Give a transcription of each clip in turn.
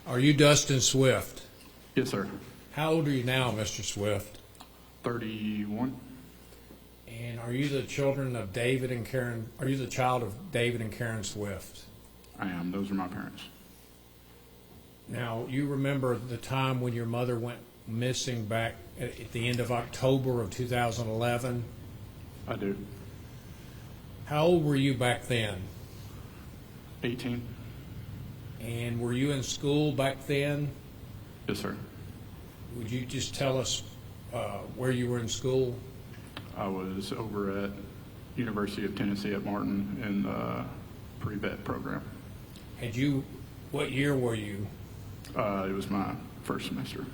Are you Dustin Swift? Yes, sir. How old are you now, Mr. Swift? 31. And are you the children of David and Karen? Are you the child of David and Karen Swift? I am. Those are my parents. Now, you remember the time when your mother went missing back at the end of October of 2011? I do. How old were you back then? 18. And were you in school back then? Yes, sir. Would you just tell us where you were in school? I was over at University of Tennessee at Martin in the pre-vet program. What year were you? It was my first semester.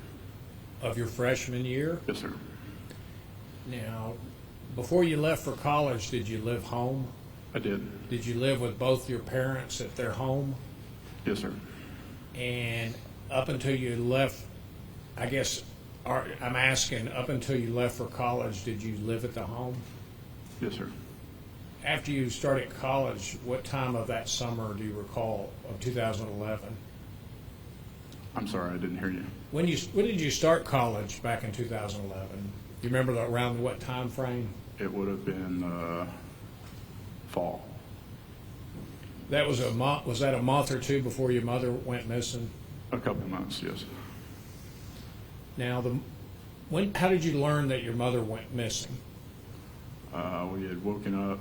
Of your freshman year? Yes, sir. Now, before you left for college, did you live home? I did. Did you live with both your parents at their home? Yes, sir. And up until you left, I guess, I'm asking, up until you left for college, did you live at the home? Yes, sir. After you started college, what time of that summer do you recall of 2011? I'm sorry, I didn't hear you. When did you start college back in 2011? Do you remember around what time frame? It would have been fall. That was was that a month or two before your mother went missing? A couple months, yes. Now, how did you learn that your mother went missing? We had woken up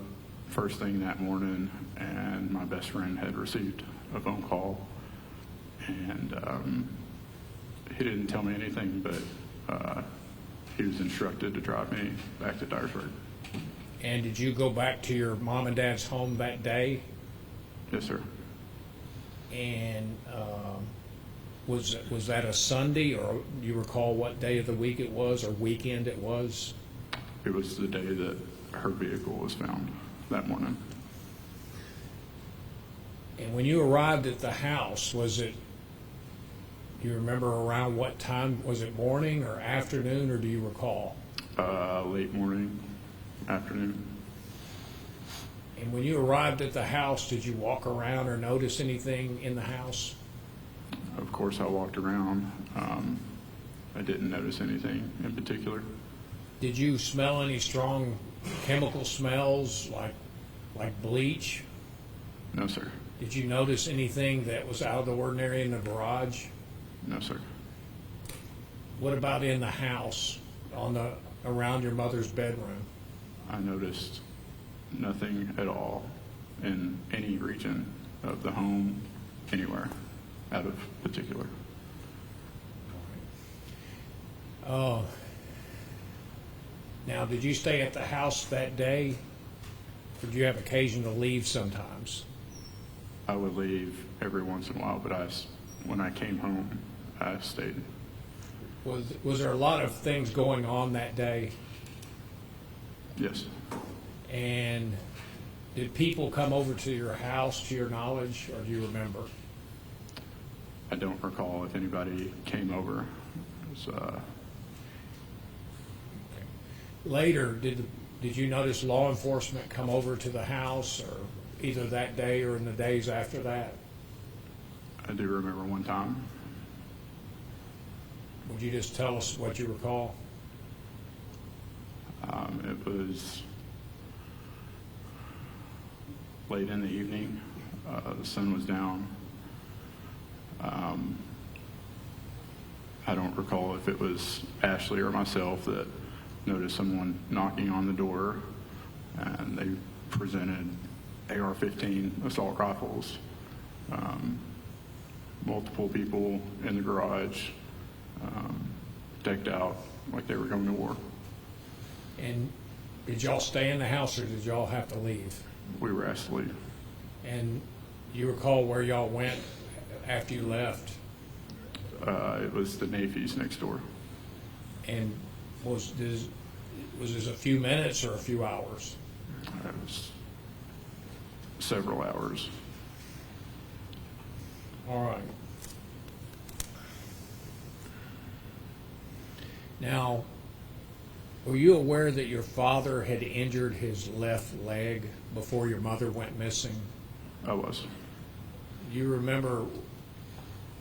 first thing that morning, and my best friend had received a phone call, and he didn't tell me anything, but he was instructed to drive me back to Dyersburg. And did you go back to your mom and dad's home that day? Yes, sir. And was that a Sunday, or do you recall what day of the week it was or weekend it was? It was the day that her vehicle was found that morning. And when you arrived at the house, do you remember around what time? Was it morning or afternoon, or do you recall? Late morning, afternoon. And when you arrived at the house, did you walk around or notice anything in the house? Of course, I walked around. I didn't notice anything in particular. Did you smell any strong chemical smells like bleach? No, sir. Did you notice anything that was out of the ordinary in the garage? No, sir. What about in the house, around your mother's bedroom? I noticed nothing at all in any region of the home, anywhere, out of particular. Oh. Now, did you stay at the house that day, or did you have occasion to leave sometimes? I would leave every once in a while, but when I came home, I stayed. Was there a lot of things going on that day? Yes. And did people come over to your house, to your knowledge, or do you remember? I don't recall if anybody came over. It was, Later, did you notice law enforcement come over to the house, or either that day or in the days after that? I do remember one time. Would you just tell us what you recall? It was late in the evening. The sun was down. I don't recall if it was Ashley or myself that noticed someone knocking on the door, and they presented AR-15 assault rifles. Multiple people in the garage, decked out like they were going to war. And did y'all stay in the house, or did y'all have to leave? We were asked to leave. And you recall where y'all went after you left? It was the Nafis next door. And was this a few minutes or a few hours? It was several hours. All right. Now, were you aware that your father had injured his left leg before your mother went missing? I was. You remember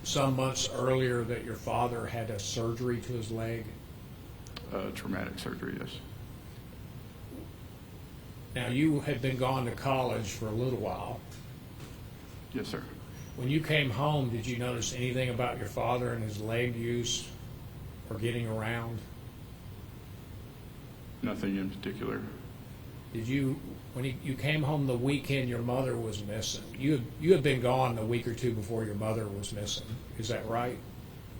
some months earlier that your father had a surgery to his leg? Traumatic surgery, yes. Now, you had been gone to college for a little while. Yes, sir. When you came home, did you notice anything about your father and his leg use or getting around? Nothing in particular. Did you, when you came home the weekend your mother was missing, you had been gone a week or two before your mother was missing, is that right?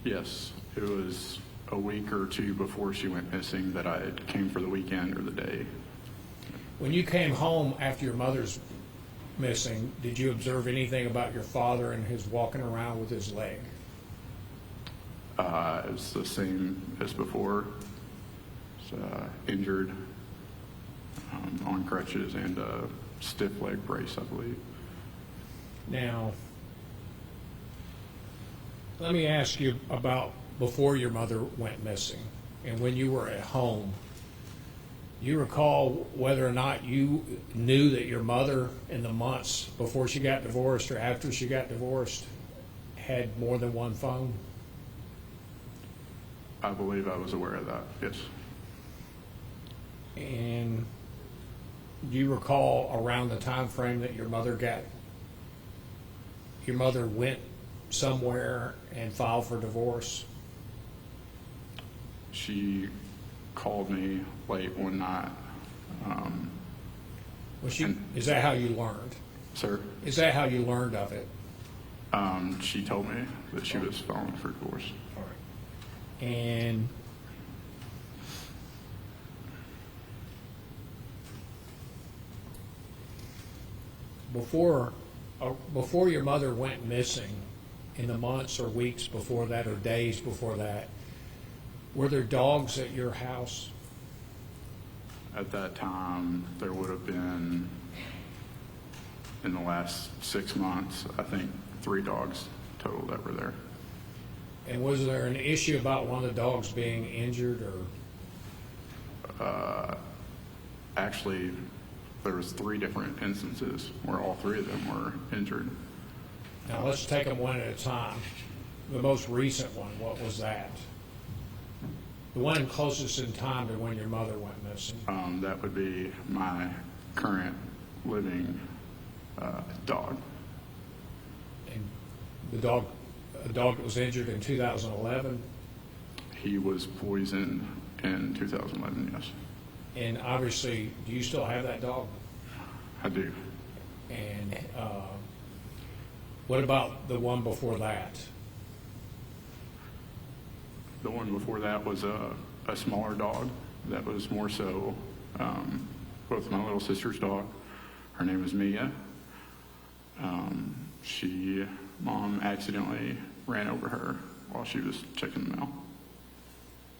Yes, it was a week or two before she went missing that I came for the weekend or the day. When you came home after your mother's missing, did you observe anything about your father and his walking around with his leg? It was the same as before. It's, injured, on crutches and a stiff leg brace, I believe. Now, let me ask you about before your mother went missing and when you were at home. You recall whether or not you knew that your mother in the months before she got divorced or after she got divorced had more than one phone? I believe I was aware of that, yes. And do you recall around the time frame that your mother went somewhere and filed for divorce? She called me late one night. Is that how you learned? Sir? Is that how you learned of it? She told me that she was filing for divorce. All right. And before your mother went missing, in the months or weeks before that or days before that, were there dogs at your house? At that time, there would have been, in the last 6 months, I think 3 dogs total that were there. And was there an issue about one of the dogs being injured or? Actually, there was 3 different instances where all 3 of them were injured. Now let's take them one at a time. The most recent one, what was that? The one closest in time to when your mother went missing. That would be my current living dog. And a dog that was injured in 2011. He was poisoned in 2011, yes. And obviously, do you still have that dog? I do. And what about the one before that? The one before that was a smaller dog that was more so both my little sister's dog. Her name is Mia. Mom accidentally ran over her while she was checking the mail.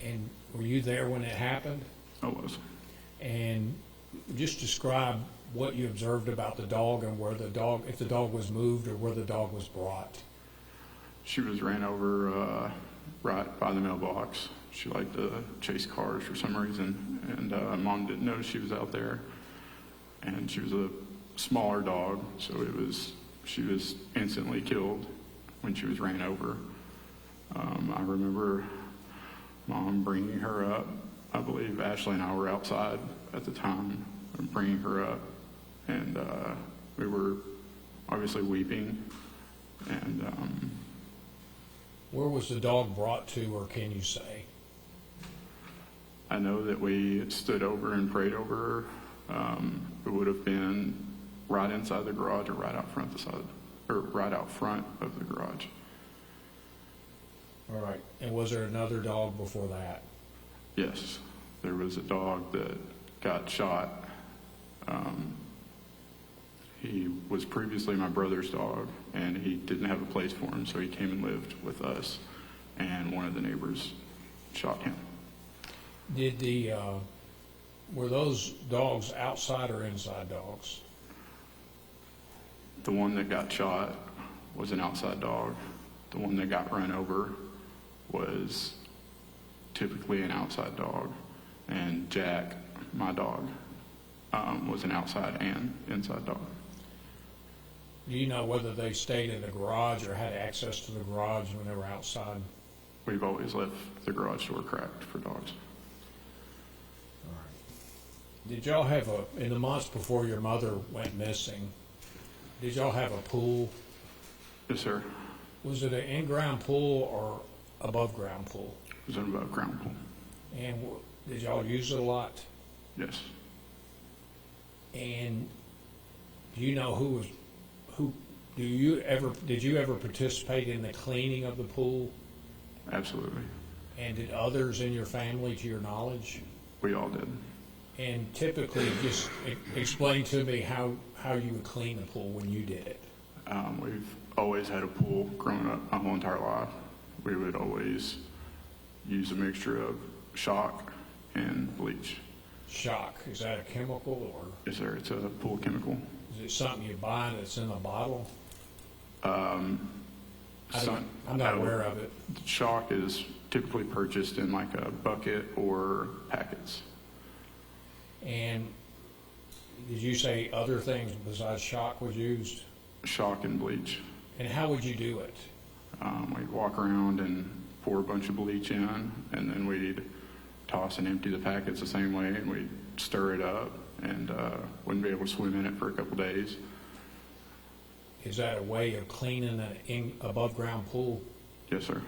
And were you there when it happened? I was. And just describe what you observed about the dog and where if the dog was moved or where the dog was brought. She was ran over right by the mailbox. She liked to chase cars for some reason, and Mom didn't know she was out there. And she was a smaller dog, so she was instantly killed when she was ran over. I remember Mom bringing her up. I believe Ashley and I were outside at the time, bringing her up, and we were obviously weeping. And where was the dog brought to, or can you say? I know that we stood over and prayed over her. It would have been right inside the garage or right out front of the garage. All right. And was there another dog before that? Yes, there was a dog that got shot. He was previously my brother's dog, and he didn't have a place for him, so he came and lived with us, and one of the neighbors shot him. Were those dogs outside or inside dogs? The one that got shot was an outside dog. The one that got run over was typically an outside dog. And Jack, my dog, was an outside and inside dog. Do you know whether they stayed in the garage or had access to the garage when they were outside? We've always left the garage door cracked for dogs. All right. Did y'all have in the months before your mother went missing, did y'all have a pool? Yes, sir. Was it an in-ground pool or above-ground pool? It was an above ground pool. And did y'all use it a lot? Yes. And do you know did you ever participate in the cleaning of the pool? Absolutely. And did others in your family, to your knowledge? We all did. And typically, just explain to me how you would clean the pool when you did it. We've always had a pool growing up my whole entire life. We would always use a mixture of shock and bleach. Shock, is that a chemical or? Yes, sir. It's a pool chemical. Is it something you buy that's in a bottle? I'm not aware of it. Shock is typically purchased in like a bucket or packets. And did you say other things besides shock was used? Shock and bleach. And how would you do it? We'd walk around and pour a bunch of bleach in, and then we'd toss and empty the packets the same way, and we'd stir it up, and wouldn't be able to swim in it for a couple days. Is that a way of cleaning an above-ground pool? Yes, sir.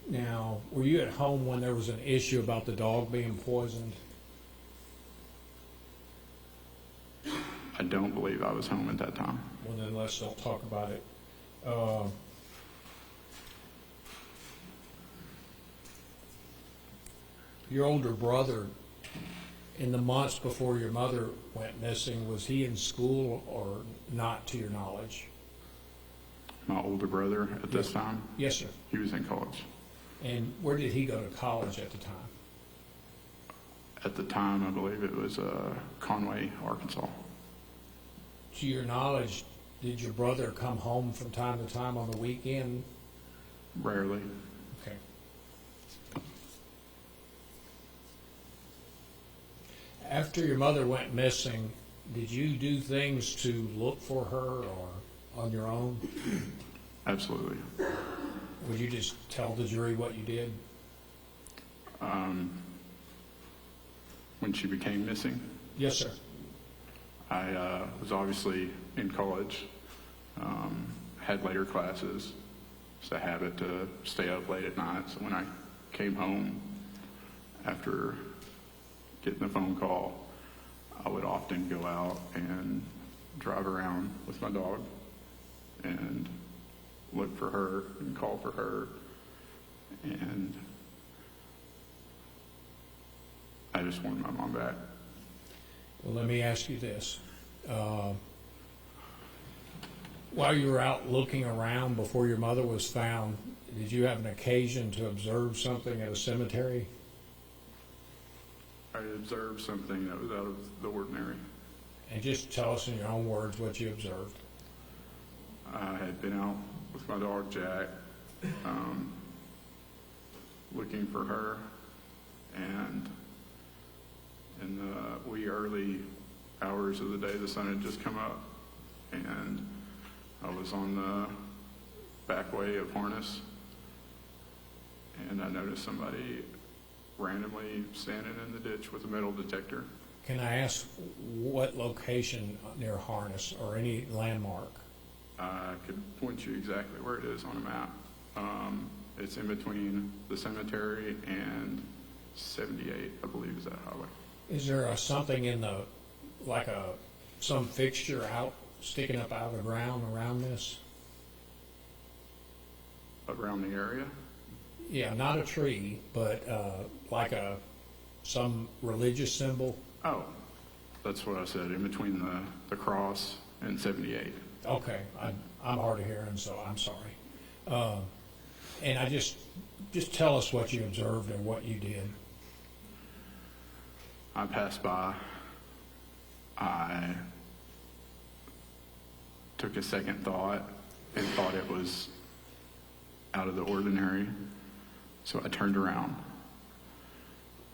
Now, were you at home when there was an issue about the dog being poisoned? I don't believe I was home at that time. Well, then let's don't talk about it. Your older brother, in the months before your mother went missing, was he in school or not, to your knowledge? My older brother at this time? Yes, sir. He was in college. And where did he go to college at the time? At the time, I believe it was Conway, Arkansas. To your knowledge, did your brother come home from time to time on the weekend? Rarely. Okay. After your mother went missing, did you do things to look for her or on your own? Absolutely. Would you just tell the jury what you did? When she became missing, Yes, sir. I was obviously in college, had later classes. It's a habit to stay up late at night. So when I came home after getting the phone call, I would often go out and drive around with my dog and look for her and call for her. And I just wanted my mom back. Well, let me ask you this. While you were out looking around before your mother was found, did you have an occasion to observe something at a cemetery? I observed something that was out of the ordinary. And just tell us in your own words what you observed. I had been out with my dog Jack, looking for her, and in the wee early hours of the day, the sun had just come up, and I was on the back way of Harness, and I noticed somebody randomly standing in the ditch with a metal detector. Can I ask what location near Harness or any landmark? I could point you exactly where it is on a map. It's in between the cemetery and 78, I believe, is that highway. Is there something in the, some fixture sticking up out of the ground around this? Around the area? Yeah, not a tree, but some religious symbol? Oh, that's what I said, in between the cross and 78. Okay, I'm hard of hearing, so I'm sorry. And I just tell us what you observed and what you did. I passed by. I took a second thought and thought it was out of the ordinary. So I turned around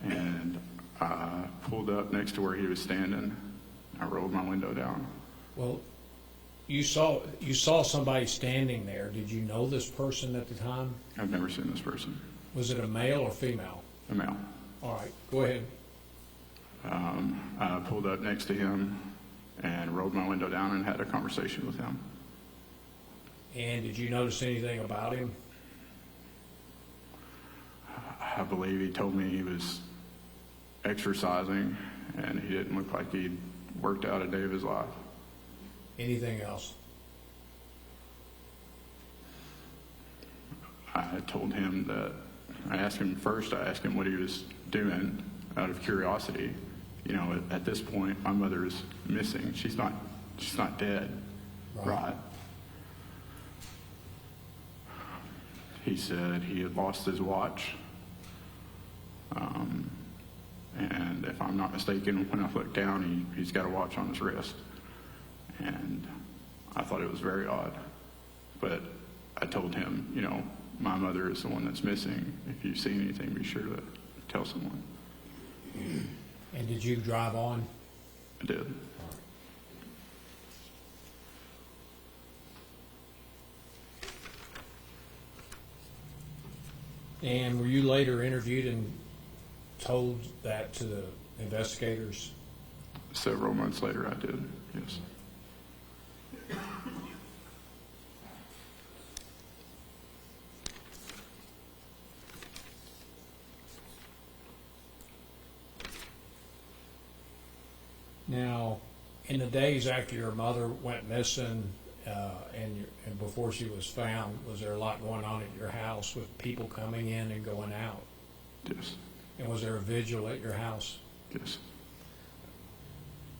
and I pulled up next to where he was standing. I rolled my window down. Well, you saw somebody standing there. Did you know this person at the time? I've never seen this person. Was it a male or female? A male. All right, go ahead. I pulled up next to him and rolled my window down and had a conversation with him. And did you notice anything about him? I believe he told me he was exercising and he didn't look like he'd worked out a day of his life. Anything else? I told him that, I asked him what he was doing out of curiosity. You know, at this point, my mother is missing. She's not dead, right? He said he had lost his watch. And if I'm not mistaken, when I looked down, he's got a watch on his wrist. And I thought it was very odd. But I told him, you know, my mother is the one that's missing. If you see anything, be sure to tell someone. And did you drive on? I did. And were you later interviewed and told that to the investigators? Several months later, I did, yes. Now, in the days after your mother went missing and before she was found, was there a lot going on at your house with people coming in and going out? Yes. And was there a vigil at your house? Yes.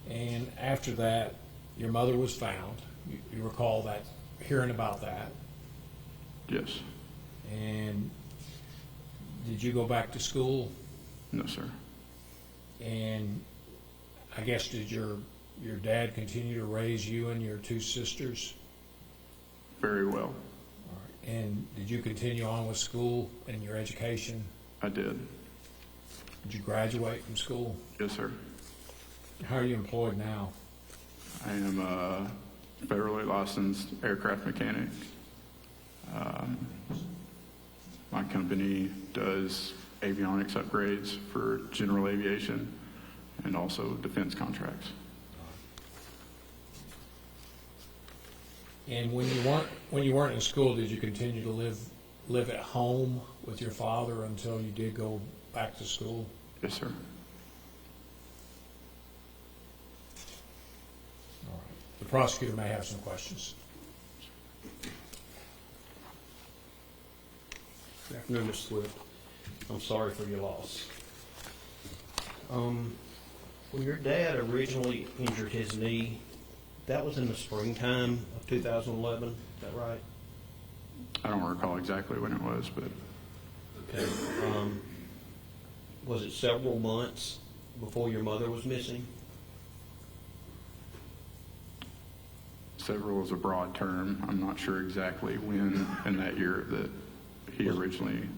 And after that, your mother was found. You recall that, hearing about that. Yes. And did you go back to school? No, sir. And I guess did your dad continue to raise you and your two sisters? Very well. All right. And did you continue on with school and your education? I did. Did you graduate from school? Yes, sir. How are you employed now? I am a federally licensed aircraft mechanic. My company does avionics upgrades for general aviation and also defense contracts. And when you weren't in school, did you continue to live at home with your father until you did go back to school? Yes, sir. All right. The prosecutor may have some questions. Good afternoon, Mr. Swift. I'm sorry for your loss. When your dad originally injured his knee, that was in the springtime of 2011, is that right? I don't recall exactly when it was, but Okay. Was it several months before your mother was missing? several is a broad term. I'm not sure exactly when in that year that he originally.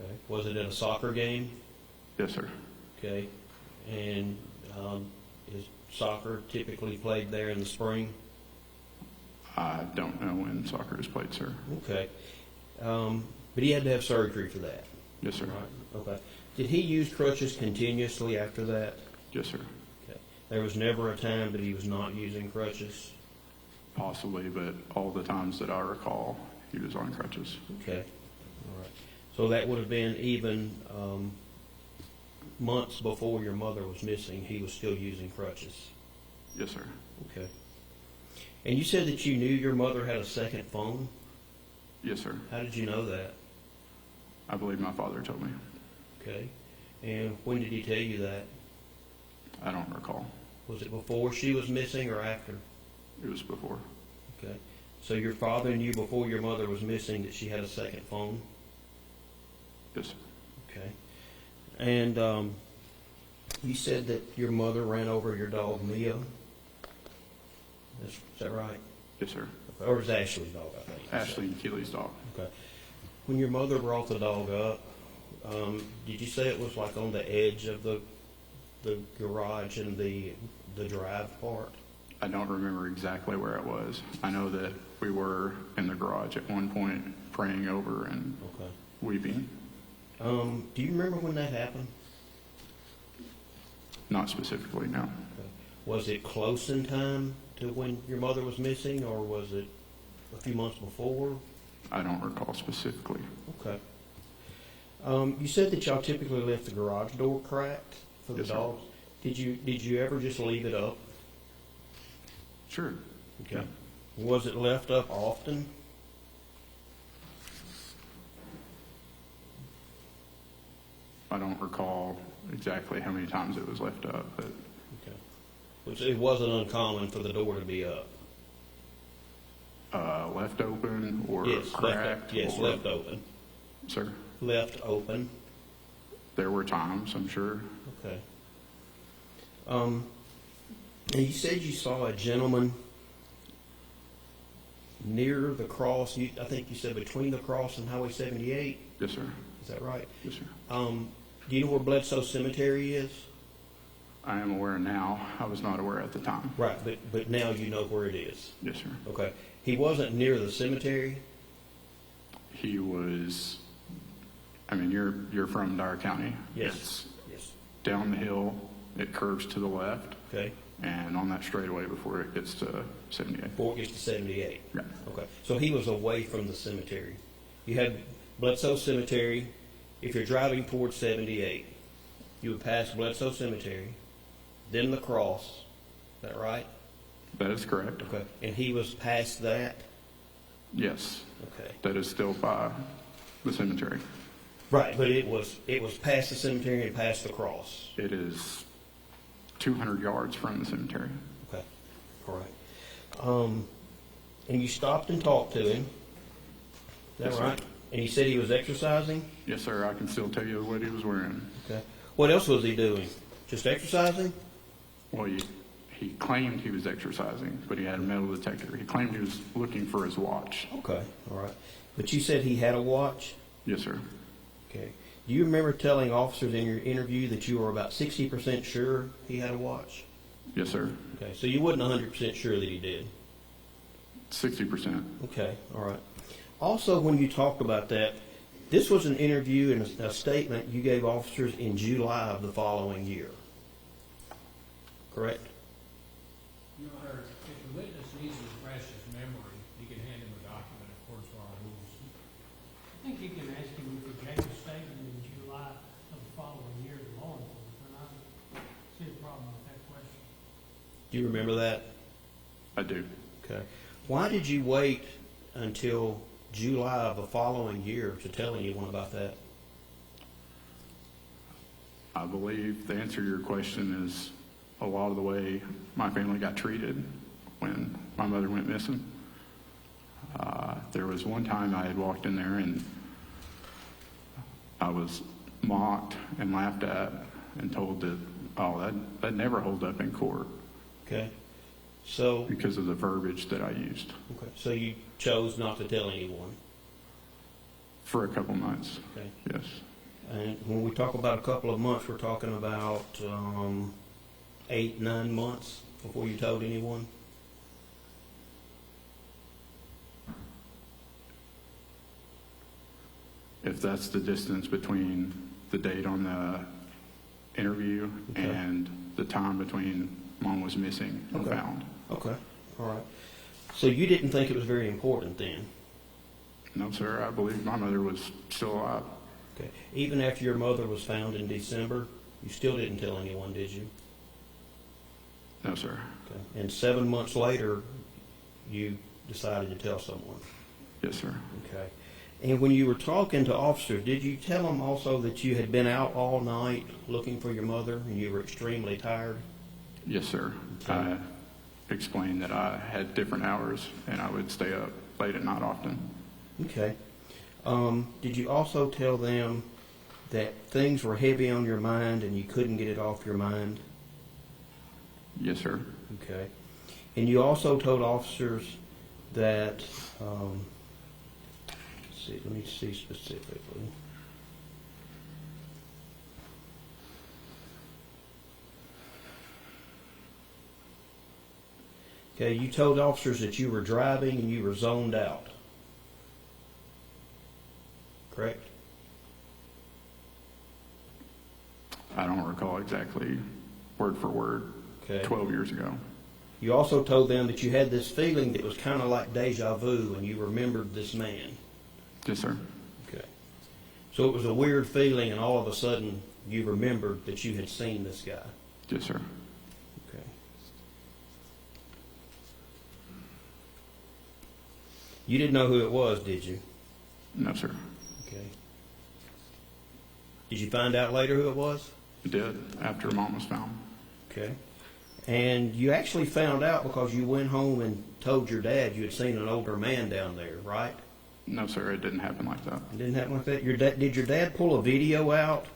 Okay. Was it at a soccer game? Yes, sir. Okay. And is soccer typically played there in the spring? I don't know when soccer is played, sir. Okay. But he had to have surgery for that. Yes, sir. Right. Okay. Did he use crutches continuously after that? Yes, sir. Okay. There was never a time that he was not using crutches? Possibly, but all the times that I recall, he was on crutches. Okay. All right. So that would have been even months before your mother was missing, he was still using crutches? Yes, sir. Okay. And you said that you knew your mother had a second phone? Yes, sir. How did you know that? I believe my father told me. Okay. And when did he tell you that? I don't recall. Was it before she was missing or after? It was before. Okay. So your father knew before your mother was missing that she had a second phone? Yes, sir. Okay. And you said that your mother ran over your dog, Mia. Is that right? Yes, sir. Or it was Ashley's dog, I think. Ashley and Keely's dog. Okay. When your mother brought the dog up, did you say it was like on the edge of the garage and the drive part? I don't remember exactly where it was. I know that we were in the garage at one point praying over and Okay. weeping. Do you remember when that happened? Not specifically, no. Okay. Was it close in time to when your mother was missing, or was it a few months before? I don't recall specifically. Okay. You said that y'all typically left the garage door cracked for the Yes, sir. dogs. Did you ever just leave it up? Sure. Okay. Was it left up often? I don't recall exactly how many times it was left up, but Okay. It wasn't uncommon for the door to be up. left open or Yes, cracked? Yes, or- left open. Sir, Left open. there were times, I'm sure. Okay. And you said you saw a gentleman near the cross. I think you said between the cross and Highway 78. Yes, sir. Is that right? Yes, sir. Do you know where Bledsoe Cemetery is? I am aware now. I was not aware at the time. Right, but now you know where it is. Yes, sir. Okay. He wasn't near the cemetery. He was, I mean, you're from Dyer County. Yes. It's Yes. down the hill. It curves to the left, Okay. and on that straightaway before it gets to 78. Before it gets to 78. Yeah. Okay. So he was away from the cemetery. You had Bledsoe Cemetery. If you're driving towards 78, you would pass Bledsoe Cemetery, then the cross. Is that right? That is correct. Okay. And he was past that? Yes. Okay. That is still by the cemetery. Right, but it was past the cemetery and past the cross. It is 200 yards from the cemetery. Okay. All right. And you stopped and talked to him. Is that Yes, sir. right? And he said he was exercising? Yes, sir. I can still tell you what he was wearing. Okay. What else was he doing? Just exercising? Well, he claimed he was exercising, but he had a metal detector. He claimed he was looking for his watch. Okay. All right. But you said he had a watch? Yes, sir. Okay. Do you remember telling officers in your interview that you were about 60% sure he had a watch? Yes, sir. Okay. So you wasn't 100% sure that he did? 60%. Okay. All right. Also, when you talked about that, this was an interview and a statement you gave officers in July of the following year. Correct? Your Honor, if the witness needs to refresh his memory, you can hand him a document according to our rules. I think you can ask him if he gave a statement in July of the following year to law enforcement. I don't see a problem with that question. Do you remember that? I do. Okay. Why did you wait until July of the following year to tell anyone about that? I believe the answer to your question is a lot of the way my family got treated when my mother went missing. There was one time I had walked in there and I was mocked and laughed at and told that, oh, that never holds up in court Okay. So, because of the verbiage that I used okay. So you chose not to tell anyone. for a couple months. Okay. Yes. And when we talk about a couple of months, we're talking about 8, 9 months before you told anyone? If that's the distance between the date on the interview Okay. and the time between Mom was missing and Okay. found. Okay. All right. So you didn't think it was very important then? No, sir. I believe my mother was still alive. Okay. Even after your mother was found in December, you still didn't tell anyone, did you? No, sir. Okay. And 7 months later, you decided to tell someone? Yes, sir. Okay. And when you were talking to officers, did you tell them also that you had been out all night looking for your mother and you were extremely tired? Yes, sir. Okay. I explained that I had different hours and I would stay up late at night often. Okay. Did you also tell them that things were heavy on your mind and you couldn't get it off your mind? Yes, sir. Okay. And you also told officers that, let's see, let me see specifically. Okay, you told officers that you were driving and you were zoned out. Correct? I don't recall exactly word for word. Okay. 12 years ago. You also told them that you had this feeling that was kind of like deja vu and you remembered this man. Yes, sir. Okay. So it was a weird feeling and all of a sudden you remembered that you had seen this guy. Yes, sir. Okay. You didn't know who it was, did you? No, sir. Okay. Did you find out later who it was? I did, after Mom was found. Okay. And you actually found out because you went home and told your dad you had seen an older man down there, right? No, sir, it didn't happen like that. It didn't happen like that? Did your dad pull a video out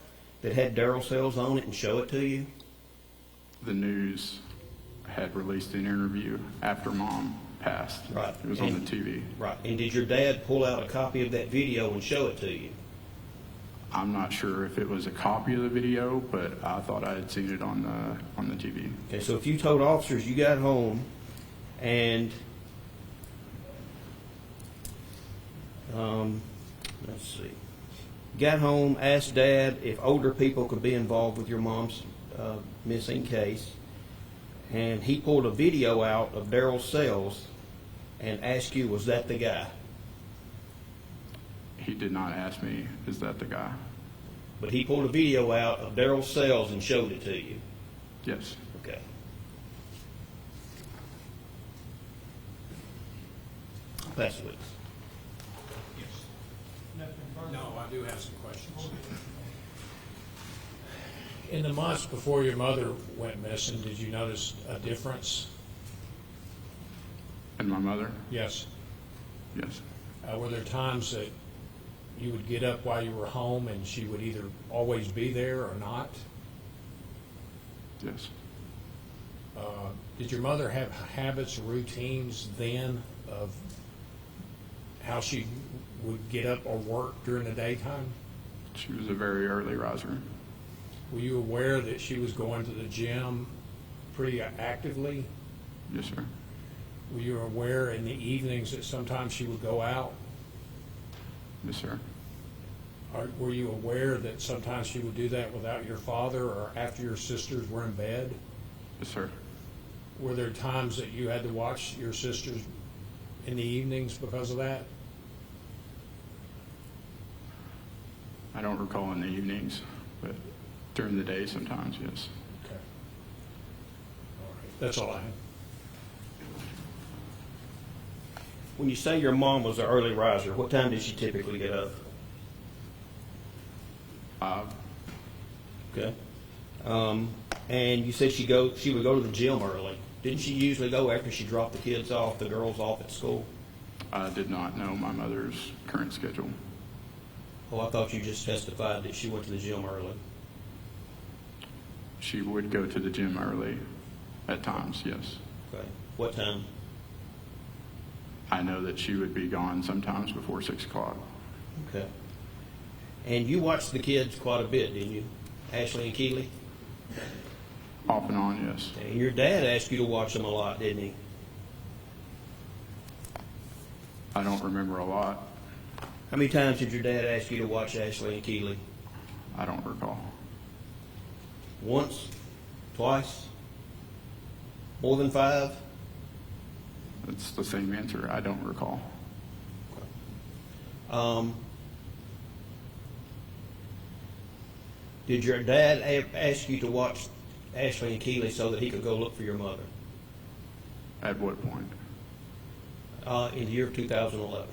that had Darryl cells on it and show it to you? The news had released an interview after Mom passed. Right. It was on the TV. Right. And did your dad pull out a copy of that video and show it to you? I'm not sure if it was a copy of the video, but I thought I had seen it on the TV. Okay, so if you told officers you got home and let's see, got home, asked Dad if older people could be involved with your mom's missing case, and he pulled a video out of Darryl's cells and asked you, was that the guy? He did not ask me, is that the guy? But he pulled a video out of Darryl's cells and showed it to you. Yes. Okay. Pass the witness. Yes. Nothing further? No, I do have some questions. In the months before your mother went missing, did you notice a difference? And my mother? Yes. Yes. Were there times that you would get up while you were home and she would either always be there or not? Yes. Did your mother have habits or routines then of how she would get up or work during the daytime? She was a very early riser. Were you aware that she was going to the gym pretty actively? Yes, sir. Were you aware in the evenings that sometimes she would go out? Yes, sir. Were you aware that sometimes she would do that without your father or after your sisters were in bed? Yes, sir. Were there times that you had to watch your sisters in the evenings because of that? I don't recall in the evenings, but during the day sometimes, yes. Okay. All right. That's all I have. When you say your mom was an early riser, what time did she typically get up? Okay. And you said she would go to the gym early. Didn't she usually go after she dropped the kids off, the girls off at school? I did not know my mother's current schedule. Oh, I thought you just testified that she went to the gym early. She would go to the gym early at times, yes. Okay. What time? I know that she would be gone sometimes before 6 o'clock. Okay. And you watched the kids quite a bit, didn't you? Ashley and Keeley? Off and on, yes. And your dad asked you to watch them a lot, didn't he? I don't remember a lot. How many times did your dad ask you to watch Ashley and Keeley? I don't recall. Once? Twice? More than 5? It's the same answer. I don't recall. Did your dad ask you to watch Ashley and Keeley so that he could go look for your mother? At what point? In the year of 2011.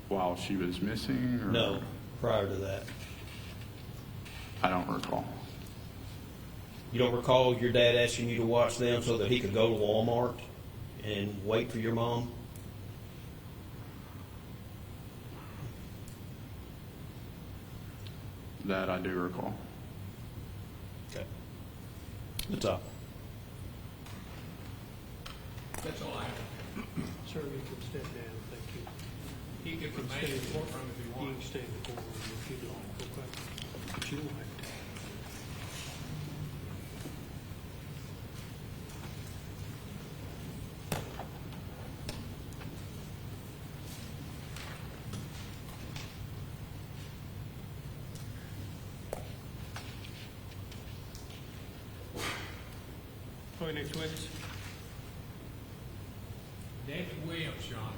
While she was missing? Or? No, prior to that. I don't recall. You don't recall your dad asking you to watch them so that he could go to Walmart and wait for your mom? That I do recall. Okay. That's all. That's all I have. Sir, you can step down, thank you. He can You can remain in the stay- courtroom if he You can wants. stay in the courtroom if you'd like, okay? But you don't have to. Okay, next witness. David Williams, Your Honor.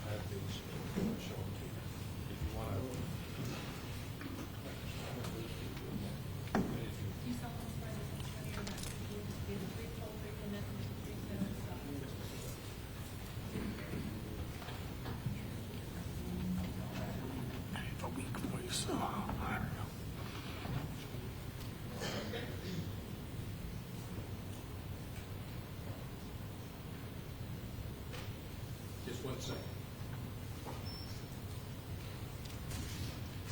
I have these, show them to you. If you want to. You solemnly swear that the testimony you're about to give will be the truth, whole truth, and nothing but the truth, so help you God. A weak voice. Oh, I don't know. Just 1 second.